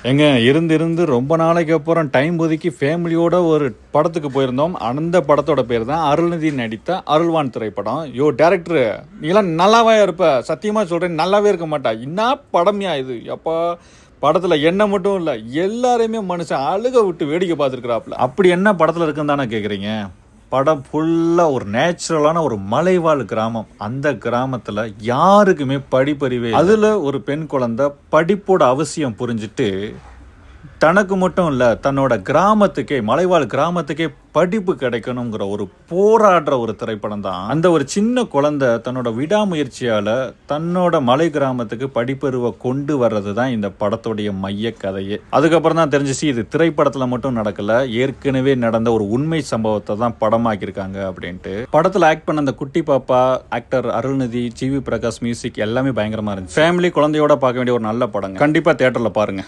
எங்க இருந்து ரொம்ப நாளைக்கு அப்புறம் டைம் ஒதுக்கி ஃபேமிலியோட ஒரு படத்துக்கு போயிருந்தோம். அந்த படத்தோட பேர் தான் அருள்நிதி நடித்த அருள்வான் திரைப்படம். டேரக்டர் நீலாம் நல்லாவே இருப்ப, சத்தியமா சொல்றேன் நல்லாவே இருக்க மாட்டா. என்ன படம்யா இது எப்பா. படத்துல என்ன மட்டும் இல்ல, எல்லாரையுமே மனுஷன் அழுக விட்டு வேடிக்கை பார்த்துருக்கிறாப்ல. அப்படி என்ன படத்துல இருக்குன்னு தானே கேக்குறீங்க. படம் ஃபுல்லாக ஒரு நேச்சுரலான ஒரு மலைவாழ் கிராமம். அந்த கிராமத்தில் யாருக்குமே படிப்பறிவே. அதில் ஒரு பெண் குழந்தை படிப்போட அவசியம் புரிஞ்சுட்டு தனக்கு மட்டும் இல்லை, தன்னோட கிராமத்துக்கே, மலைவாழ் கிராமத்துக்கே படிப்பு கிடைக்கணுங்கிற ஒரு போராடுற ஒரு திரைப்படம் தான். அந்த ஒரு சின்ன குழந்தை தன்னோட விடாமுயற்சியால் தன்னோட மலை கிராமத்துக்கு படிப்பறிவை கொண்டு வர்றது தான் இந்த படத்துடைய மைய கதையே. அதுக்கப்புறம் தான் தெரிஞ்சிச்சு இது திரைப்படத்தில் மட்டும் நடக்கல, ஏற்கனவே நடந்த ஒரு உண்மை சம்பவத்தை தான் படமாக்கியிருக்காங்க அப்படின்ட்டு. படத்தில் ஆக்ட் பண்ண அந்த குட்டி பாப்பா, ஆக்டர் அருள்நிதி, ஜிவி பிரகாஷ், மியூசிக் எல்லாமே பயங்கரமாக இருந்துச்சு. ஃபேமிலி குழந்தையோட பார்க்க வேண்டிய ஒரு நல்ல படம். கண்டிப்பாக தியேட்டரில் பாருங்க.